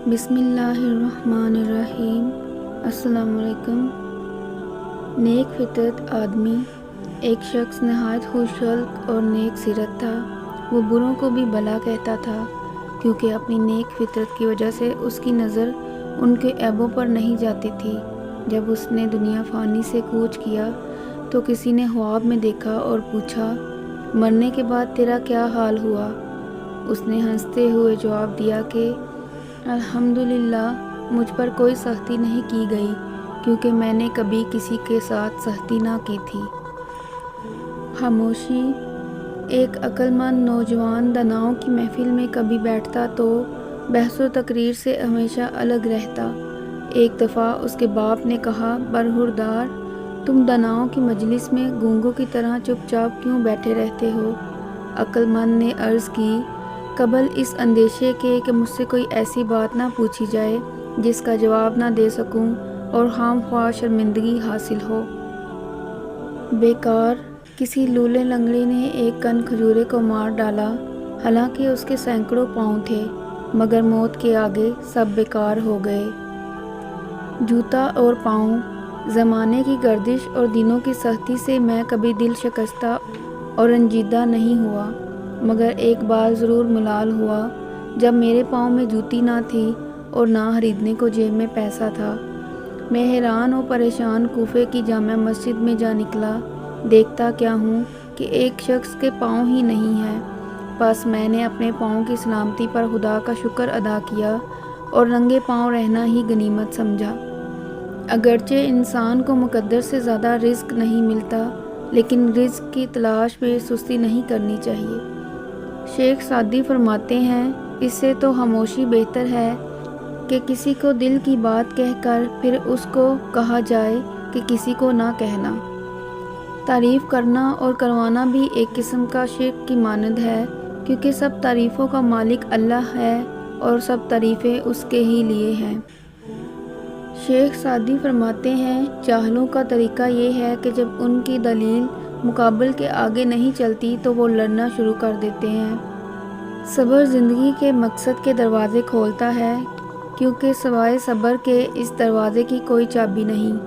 بسم اللہ الرحمن الرحیم۔ السلام علیکم۔ نیک فطرت آدمی ایک شخص نہایت خوش خلق اور نیک سیرت تھا۔ وہ بروں کو بھی بھلا کہتا تھا کیونکہ اپنی نیک فطرت کی وجہ سے اس کی نظر ان کے عیبوں پر نہیں جاتی تھی۔ جب اس نے دنیا فانی سے کوچ کیا تو کسی نے خواب میں دیکھا اور پوچھا، مرنے کے بعد تیرا کیا حال ہوا؟ اس نے ہنستے ہوئے جواب دیا کہ الحمدللہ مجھ پر کوئی سختی نہیں کی گئی کیونکہ میں نے کبھی کسی کے ساتھ سختی نہ کی تھی۔ خاموشی ایک عقل مند نوجوان داناؤں کی محفل میں کبھی بیٹھتا تو بحث و تقریر سے ہمیشہ الگ رہتا۔ ایک دفعہ اس کے باپ نے کہا، برخوردار، تم داناؤں کی مجلس میں گونگوں کی طرح چپ چاپ کیوں بیٹھے رہتے ہو؟ عقل مند نے عرض کی، قبل اس اندیشے کے کہ مجھ سے کوئی ایسی بات نہ پوچھی جائے جس کا جواب نہ دے سکوں اور خام خواہ شرمندگی حاصل ہو۔ بیکار کسی لولے لنگڑے نے ایک کن کھجورے کو مار ڈالا، حالانکہ اس کے سینکڑوں پاؤں تھے، مگر موت کے آگے سب بیکار ہو گئے۔ جوتا اور پاؤں، زمانے کی گردش اور دنوں کی سختی سے میں کبھی دل شکستہ اور رنجیدہ نہیں ہوا، مگر ایک بار ضرور ملال ہوا جب میرے پاؤں میں جوتی نہ تھی اور نہ خریدنے کو جیب میں پیسہ تھا۔ میں حیران و پریشان کوفے کی جامع مسجد میں جا نکلا۔ دیکھتا کیا ہوں کہ ایک شخص کے پاؤں ہی نہیں ہیں۔ بس میں نے اپنے پاؤں کی سلامتی پر خدا کا شکر ادا کیا اور ننگے پاؤں رہنا ہی غنیمت سمجھا۔ اگرچہ انسان کو مقدر سے زیادہ رزق نہیں ملتا، لیکن رزق کی تلاش میں سستی نہیں کرنی چاہیے۔ شیخ سعدی فرماتے ہیں، اس سے تو خاموشی بہتر ہے کہ کسی کو دل کی بات کہہ کر پھر اس کو کہا جائے کہ کسی کو نہ کہنا۔ تعریف کرنا اور کروانا بھی ایک قسم کا شرک کی مانند ہے، کیونکہ سب تعریفوں کا مالک اللہ ہے اور سب تعریفیں اس کے ہی لیے ہیں۔ شیخ سعدی فرماتے ہیں، جاہلوں کا طریقہ یہ ہے کہ جب ان کی دلیل مقابل کے آگے نہیں چلتی تو وہ لڑنا شروع کر دیتے ہیں۔ صبر زندگی کے مقصد کے دروازے کھولتا ہے، کیونکہ سوائے صبر کے اس دروازے کی کوئی چابی نہیں۔